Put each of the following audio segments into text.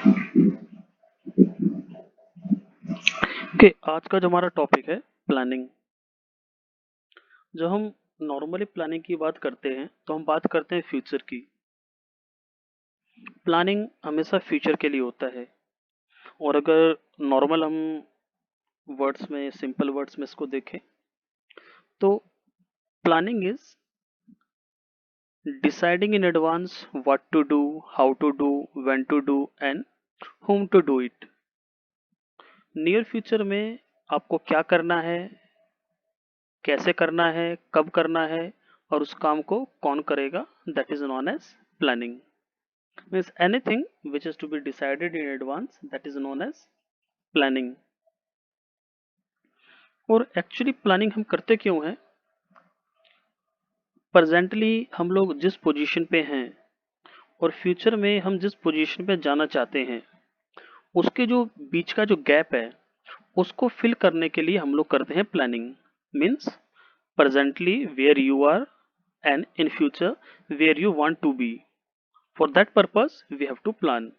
Okay, आज का जो हमारा टॉपिक है प्लानिंग। जब हम नॉर्मली प्लानिंग की बात करते हैं तो हम बात करते हैं फ्यूचर की। प्लानिंग हमेशा फ्यूचर के लिए होता है। और अगर नॉर्मल हम वर्ड्स में, सिंपल वर्ड्स में इसको देखें तो planning is deciding in advance what to do, how to do, when to do and whom to do it. Near future में आपको क्या करना है, कैसे करना है, कब करना है और उस काम को कौन करेगा, that is known as planning. Means anything which is to be decided in advance, that is known as planning। और एक्चुअली प्लानिंग हम करते क्यों हैं? प्रेजेंटली हम लोग जिस पोजीशन पे हैं और फ्यूचर में हम जिस पोजीशन पे जाना चाहते हैं, उसके जो बीच का जो गैप है उसको फिल करने के लिए हम लोग करते हैं planning. Means presently where you are and in future where you want to be. For that purpose we have to plan.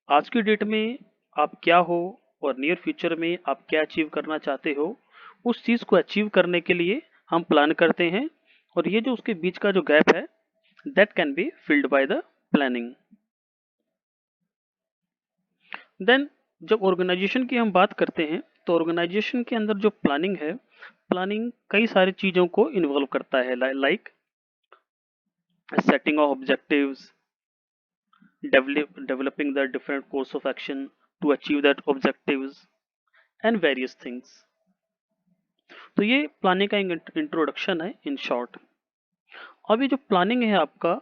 आज की डेट में आप क्या हो और नियर फ्यूचर में आप क्या अचीव करना चाहते हो, उस चीज को अचीव करने के लिए हम प्लान करते हैं। और ये जो उसके बीच का जो गैप है, that can be filled by the planning. Then जब ऑर्गेनाइजेशन की हम बात करते हैं तो ऑर्गेनाइजेशन के अंदर जो प्लानिंग है, प्लानिंग कई सारी चीजों को इन्वॉल्व करता है। Like setting of objectives, developing the different course of action to achieve that objectives and various things। तो ये प्लानिंग का इंट्रोडक्शन है इन शॉर्ट। अब ये जो प्लानिंग है आपका,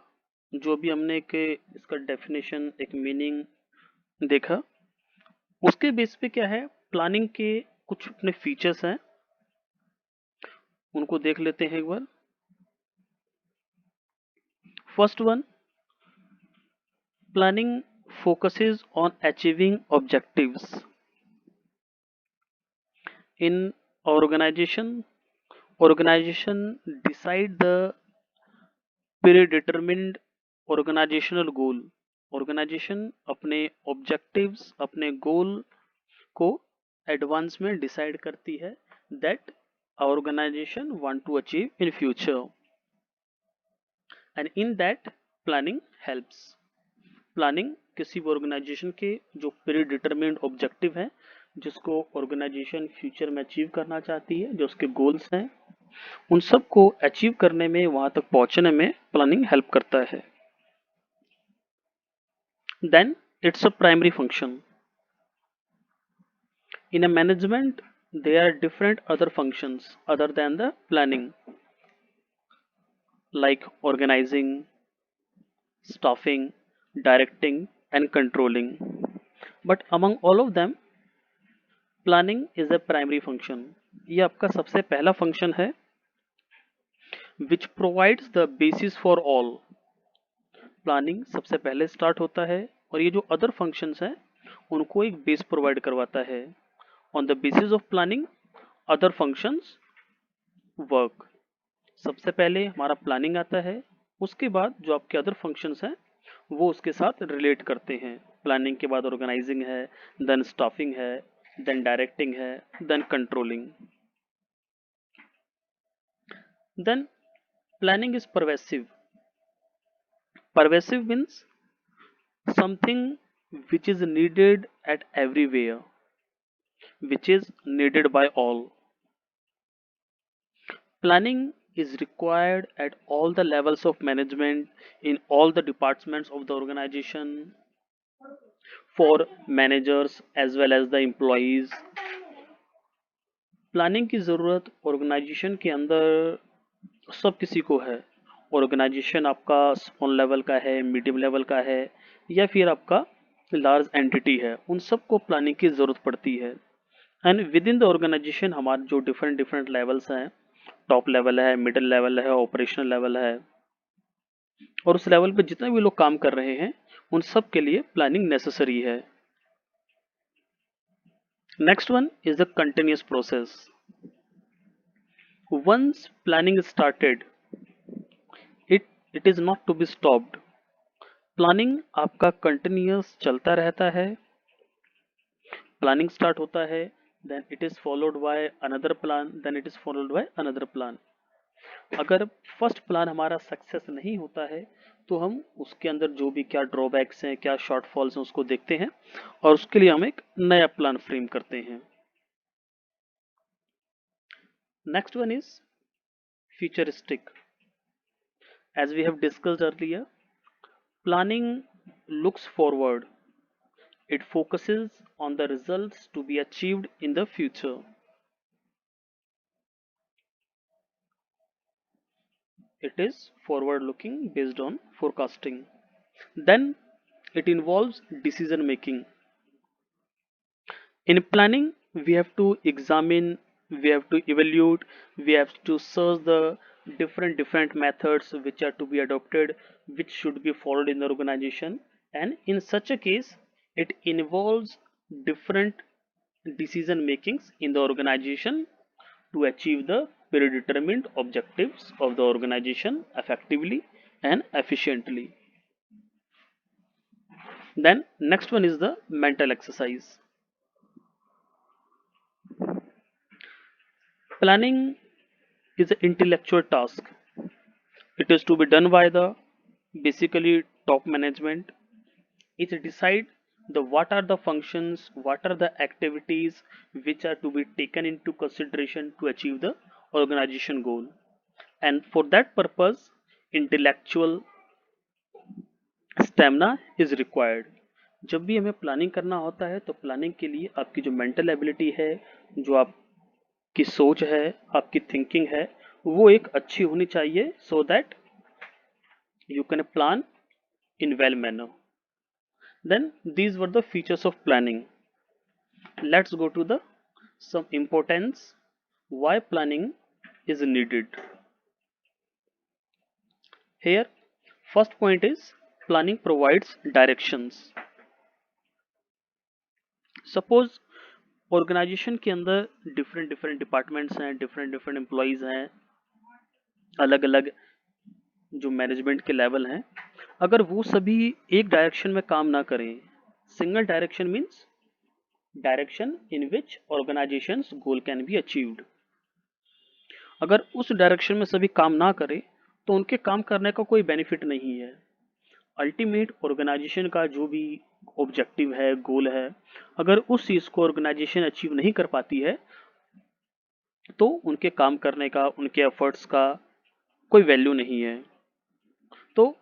जो भी हमने एक इसका डेफिनेशन, एक मीनिंग देखा, उसके बेस पे क्या है, प्लानिंग के कुछ अपने फीचर्स हैं, उनको देख लेते हैं एक बार। First one, planning focuses on achieving objectives in organization। organization decide the predetermined organizational goal। Organization अपने ऑब्जेक्टिव्स, अपने गोल को एडवांस में डिसाइड करती है, that organization want to achieve in future, and in that planning helps. Planning किसी भी organisation के जो प्री डिटरमिन्ड ऑब्जेक्टिव है, जिसको ऑर्गेनाइजेशन फ्यूचर में अचीव करना चाहती है, जो उसके गोल्स हैं, उन सब को अचीव करने में, वहां तक पहुंचने में प्लानिंग हेल्प करता है। Then it's a primary function in a management। there are different other functions other than the planning, like organizing, staffing, directing and controlling, but among all of them planning is a primary function। ये आपका सबसे पहला function है, which provides the basis for all। Planning सबसे पहले start होता है और ये जो अदर फंक्शंस हैं उनको एक बेस प्रोवाइड करवाता है। On the basis of planning other functions work. सबसे पहले हमारा प्लानिंग आता है, उसके बाद जो आपके अदर फंक्शंस हैं वो उसके साथ रिलेट करते हैं। प्लानिंग के बाद ऑर्गेनाइजिंग है, देन स्टाफिंग है, देन डायरेक्टिंग है, then controlling. Then planning is pervasive. Pervasive means something which is needed at everywhere, which is needed by all। Planning is required at all the levels of management, in all the departments of the organization, for managers as well as the employees। Planning की ज़रूरत organisation के अंदर सब किसी को है। Organisation आपका small level का है, मीडियम लेवल का है या फिर आपका लार्ज एंटिटी है, उन सबको प्लानिंग की ज़रूरत पड़ती है। And within the organization हमारे जो डिफरेंट डिफरेंट लेवल्स हैं, टॉप लेवल है, मिडिल लेवल है, ऑपरेशनल लेवल है, और उस लेवल पे जितने भी लोग काम कर रहे हैं उन सब के लिए प्लानिंग नेसेसरी है। Next one is the continuous process. Once planning started, it it is not to be stopped। Planning आपका कंटिन्यूअस चलता रहता है। प्लानिंग स्टार्ट होता है, then it is followed by another plan, then it is followed by another plan. अगर first plan हमारा success नहीं होता है तो हम उसके अंदर जो भी क्या ड्रॉबैक्स हैं, क्या शॉर्टफॉल्स हैं, उसको देखते हैं और उसके लिए हम एक नया प्लान फ्रेम करते हैं। Next one is futuristic. As we have discussed earlier, planning looks forward. It focuses on the results to be achieved in the future. It is forward looking based on forecasting. Then it involves decision making. In planning, we have to examine, we have to evaluate, we have to search the different methods which are to be adopted, which should be followed in the organization. And in such a case, it involves different decision makings in the organization to achieve the predetermined objectives of the organization effectively and efficiently. Then next one is the mental exercise. Planning is an intellectual task. It is to be done by the basically top management. It decide the what are the functions, what are the activities which are to be taken into consideration to achieve the organization goal. And for that purpose, intellectual stamina is required. जब भी हमें planning करना होता है तो planning के लिए आपकी जो मेंटल एबिलिटी है, जो आपकी सोच है, आपकी थिंकिंग है, वो एक अच्छी होनी चाहिए so that you can plan in well manner. Then these were the features of planning. Let's go to the some importance why planning is needed. Here, first point is planning provides directions. Suppose organization के अंदर different different departments हैं, different different employees हैं, अलग अलग जो management के level हैं, अगर वो सभी एक डायरेक्शन में काम ना करें, single direction means direction in which organisations goal can be achieved. अगर उस डायरेक्शन में सभी काम ना करें तो उनके काम करने का कोई बेनिफिट नहीं है। अल्टीमेट ऑर्गेनाइजेशन का जो भी ऑब्जेक्टिव है, गोल है, अगर उस चीज को ऑर्गेनाइजेशन अचीव नहीं कर पाती है तो उनके काम करने का, उनके एफर्ट्स का कोई वैल्यू नहीं है। तो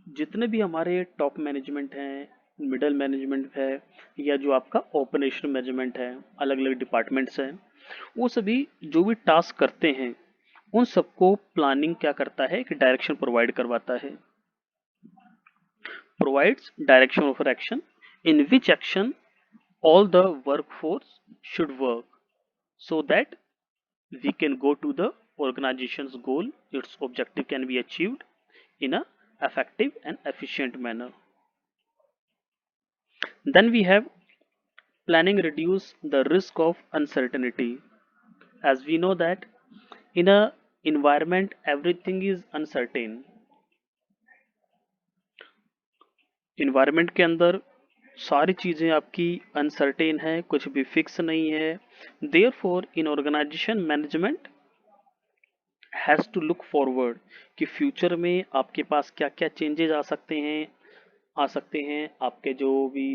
जितने भी हमारे टॉप मैनेजमेंट हैं, मिडल मैनेजमेंट है, या जो आपका ऑपरेशनल मैनेजमेंट है, अलग अलग डिपार्टमेंट्स हैं, वो सभी जो भी टास्क करते हैं उन सबको प्लानिंग क्या करता है कि डायरेक्शन प्रोवाइड करवाता है। Provides direction of action in which action all the workforce should work so that we can go to the organization's goal, its objective can be achieved in a effective and efficient manner. Then we have planning reduce the risk of uncertainty. As we know that in a environment everything is uncertain. environment के अंदर सारी चीजें आपकी uncertain है, कुछ भी fix नहीं है। Therefore in organization management has to look forward कि फ्यूचर में आपके पास क्या क्या चेंजेस आ सकते हैं आपके जो भी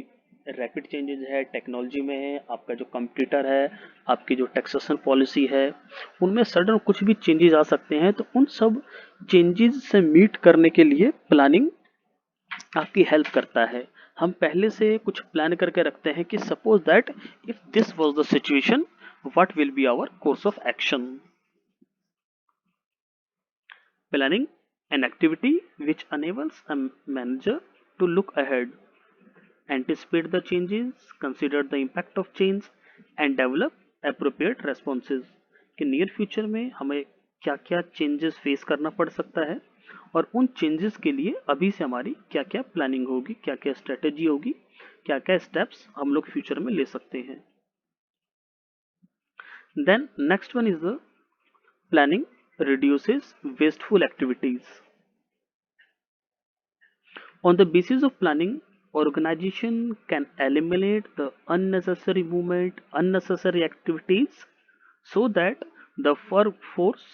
रैपिड चेंजेस है टेक्नोलॉजी में है, आपका जो कंप्यूटर है, आपकी जो टैक्सेशन पॉलिसी है, उनमें सडन कुछ भी चेंजेस आ सकते हैं। तो उन सब चेंजेस से मीट करने के लिए प्लानिंग आपकी हेल्प करता है। हम पहले से कुछ प्लान करके रखते हैं कि suppose that if this was the situation what will be our course of action. Planning an activity which enables a manager to look ahead, anticipate the changes, consider the impact of change and develop appropriate responses कि near future में हमें क्या क्या changes face करना पड़ सकता है और उन चेंजेस के लिए अभी से हमारी क्या क्या प्लानिंग होगी, क्या क्या स्ट्रेटेजी होगी, क्या क्या स्टेप्स हम लोग फ्यूचर में ले सकते हैं। Then next one is the planning reduces wasteful activities. On the basis of planning, organization can eliminate the unnecessary movement, unnecessary activities so that the workforce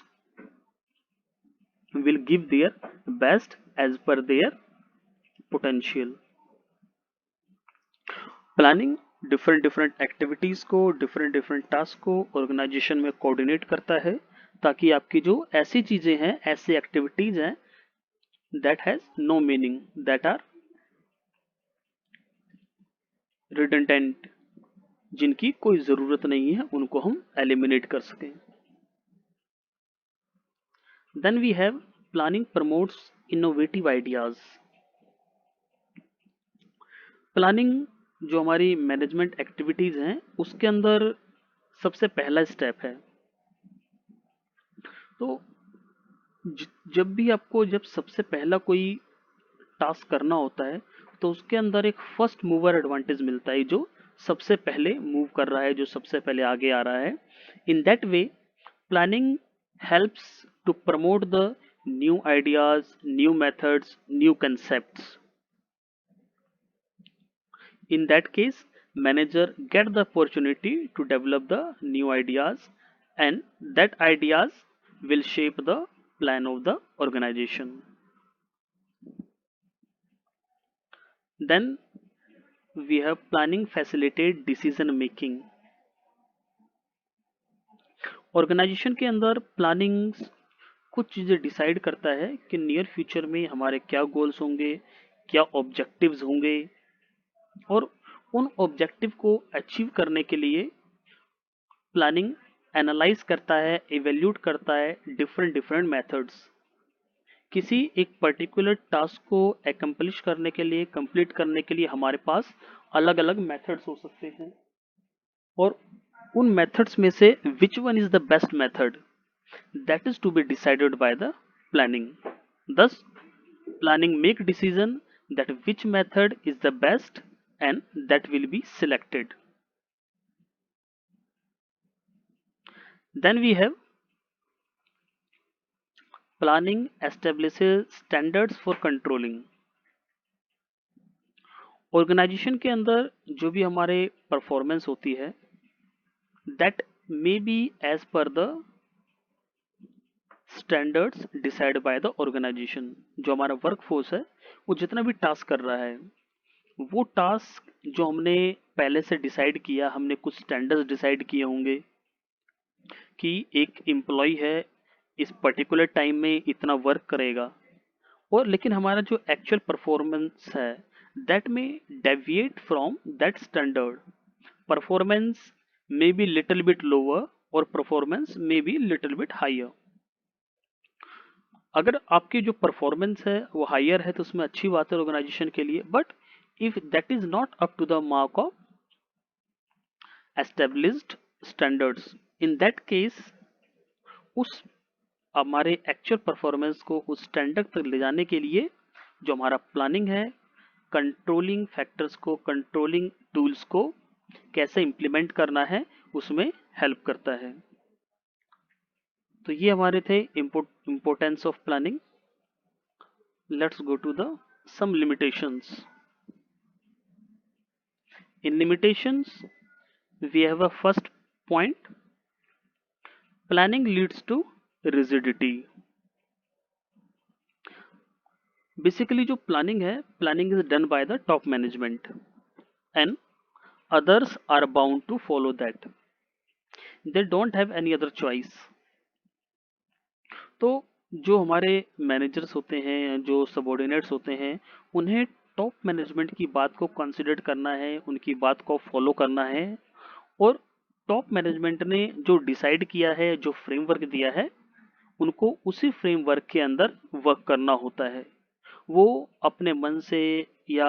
will give their best as per their potential. Planning different different activities को, different different task को organisation में coordinate करता है ताकि आपकी जो ऐसी चीजें हैं, ऐसी एक्टिविटीज हैं that has no meaning, that are redundant, जिनकी कोई जरूरत नहीं है, उनको हम एलिमिनेट कर सकें. Then we have planning promotes innovative ideas. Planning जो हमारी मैनेजमेंट एक्टिविटीज हैं उसके अंदर सबसे पहला स्टेप है. तो जब भी आपको जब सबसे पहला कोई टास्क करना होता है तो उसके अंदर एक फर्स्ट मूवर एडवांटेज मिलता है, जो सबसे पहले मूव कर रहा है, जो सबसे पहले आगे आ रहा है. In that way planning helps to promote the new ideas, new methods, new concepts. In that case, manager get the opportunity to develop the new ideas, and that ideas will shape the plan of the organization. Then we have planning facilitate decision making. Organization के अंदर planning कुछ चीज़ें decide करता है कि near future में हमारे क्या गोल्स होंगे, क्या ऑब्जेक्टिव्स होंगे, और उन ऑब्जेक्टिव को अचीव करने के लिए प्लानिंग एनालाइज करता है, इवेल्यूट करता है डिफरेंट डिफरेंट मेथड्स. किसी एक पर्टिकुलर टास्क को एकम्प्लिश करने के लिए, कंप्लीट करने के लिए हमारे पास अलग अलग मेथड्स हो सकते हैं, और उन मेथड्स में से which one is the best method, that is to be decided by the planning. thus planning make decision that which method is the best and that will be selected. Then we have planning establishes standards for controlling. Organization के अंदर जो भी हमारे performance होती है that may be as per the standards decide by the organization. जो हमारा workforce है वो जितना भी टास्क कर रहा है, वो टास्क जो हमने पहले से डिसाइड किया, हमने कुछ स्टैंडर्ड्स डिसाइड किए होंगे कि एक एम्प्लॉय है इस पर्टिकुलर टाइम में इतना वर्क करेगा, और लेकिन हमारा जो एक्चुअल परफॉर्मेंस है दैट में deviate from that standard. Performance may be little bit lower और performance may be little bit higher. अगर आपकी जो परफॉर्मेंस है वो हायर है तो उसमें अच्छी बात है ऑर्गेनाइजेशन के लिए, but if that is not up to the mark of established standards, in that case उस हमारे एक्चुअल परफॉर्मेंस को उस स्टैंडर्ड तक ले जाने के लिए जो हमारा प्लानिंग है, कंट्रोलिंग फैक्टर्स को, कंट्रोलिंग टूल्स को कैसे इंप्लीमेंट करना है उसमें हेल्प करता है. तो ये हमारे थे importance of planning. Let's go to the some limitations. In limitations we have a first point, planning leads to rigidity. Basically जो प्लानिंग है, planning is done by the top management and others are bound to follow that. They don't have any other choice. तो जो हमारे managers होते हैं, जो subordinates होते हैं, उन्हें टॉप मैनेजमेंट की बात को कंसिडर करना है, उनकी बात को फॉलो करना है, और टॉप मैनेजमेंट ने जो डिसाइड किया है, जो फ्रेमवर्क दिया है, उनको उसी फ्रेमवर्क के अंदर वर्क करना होता है. वो अपने मन से या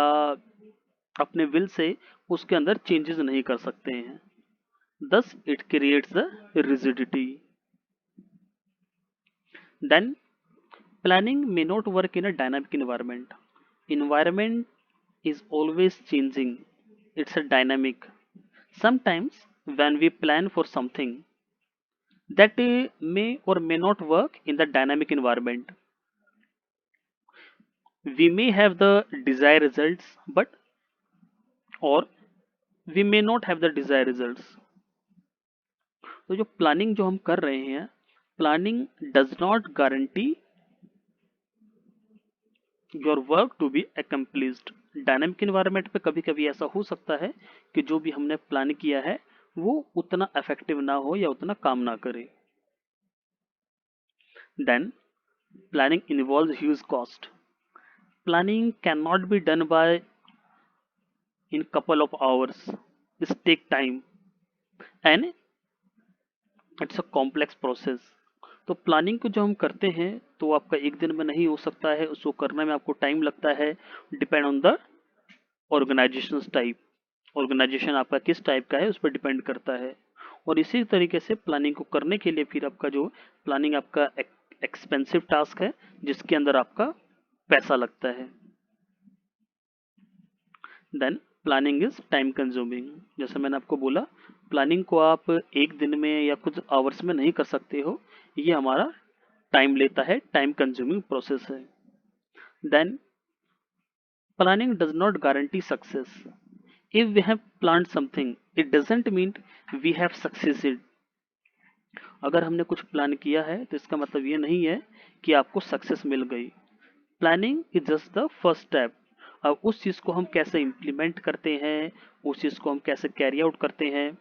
अपने विल से उसके अंदर चेंजेस नहीं कर सकते हैं. thus it creates the rigidity. Then planning may not work in a dynamic environment. Environment is always changing, it's a dynamic. Sometimes when we plan for something that may or may not work in the dynamic environment, we may have the desired results, but or we may not have the desired results. तो जो planning जो हम कर रहे हैं, planning does not guarantee your work to be accomplished. Dynamic environment पे कभी कभी ऐसा हो सकता है कि जो भी हमने प्लान किया है वो उतना इफेक्टिव ना हो या उतना काम ना करे। Then planning involves huge cost. Planning can not be done by in couple of hours. It take time and it's a complex process. तो प्लानिंग को जो हम करते हैं तो आपका एक दिन में नहीं हो सकता है, उसको करने में आपको टाइम लगता है। Depend on the organization type, organization आपका किस टाइप का है उस पर डिपेंड करता है। और इसी तरीके से प्लानिंग को करने के लिए फिर आपका जो प्लानिंग आपका एक्सपेंसिव टास्क है जिसके अंदर आपका पैसा लगता है। Then planning is time consuming. जैसे मैंने आपको बोला, प्लानिंग को आप एक दिन में या कुछ आवर्स में नहीं कर सकते हो, ये हमारा टाइम लेता है, टाइम कंज्यूमिंग प्रोसेस है। Then planning does not guarantee success. If we have plan something it doesn't mean we have succeeded. अगर हमने कुछ प्लान किया है तो इसका मतलब ये नहीं है कि आपको सक्सेस मिल गई। Planning is just the first step. अब उस चीज को हम कैसे इम्प्लीमेंट करते हैं, उस चीज को हम कैसे कैरी आउट करते हैं,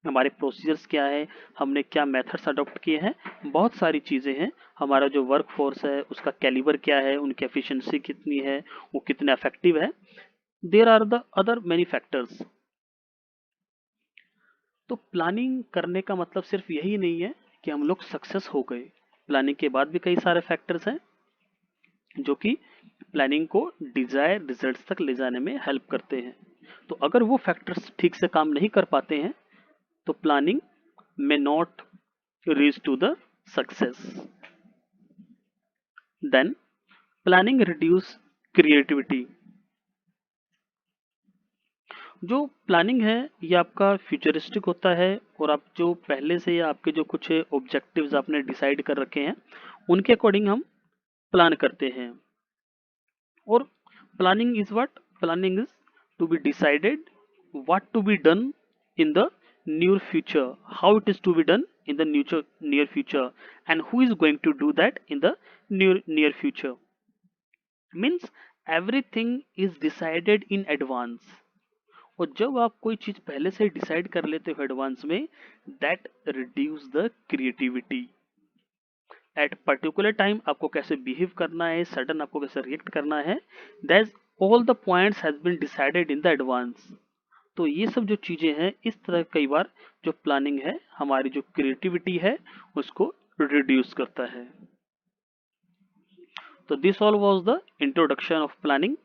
हमारे प्रोसीजर्स क्या है, हमने क्या मेथड्स अडॉप्ट किए हैं, बहुत सारी चीजें हैं। हमारा जो वर्क फोर्स है उसका कैलिबर क्या है, उनकी एफिशिएंसी कितनी है, वो कितने इफेक्टिव है। There are the other many factors. तो प्लानिंग करने का मतलब सिर्फ यही नहीं है कि हम लोग सक्सेस हो गए। प्लानिंग के बाद भी कई सारे फैक्टर्स हैं जो कि प्लानिंग को डिजायर रिजल्ट्स तक ले जाने में हेल्प करते हैं। तो अगर वो फैक्टर्स ठीक से काम नहीं कर पाते हैं तो planning may not reach to the success. Then planning reduce creativity। जो प्लानिंग है ये आपका फ्यूचरिस्टिक होता है और आप जो पहले से या आपके जो कुछ ऑब्जेक्टिव्स आपने डिसाइड कर रखे हैं उनके अकॉर्डिंग हम प्लान करते हैं। और planning is what, planning is to be decided what to be done in the near future, how it is to be done in the near future, and who is going to do that in the near future। means everything is decided in advance। और जब आप कोई चीज पहले से decide कर लेते हो एडवांस में, that reduce the creativity. At particular time आपको कैसे बिहेव करना है, सडन आपको कैसे रिएक्ट करना है, that all the points has been decided in the advance. तो ये सब जो चीजें हैं इस तरह कई बार जो प्लानिंग है हमारी जो क्रिएटिविटी है उसको रिड्यूस करता है। तो this all was the introduction of planning.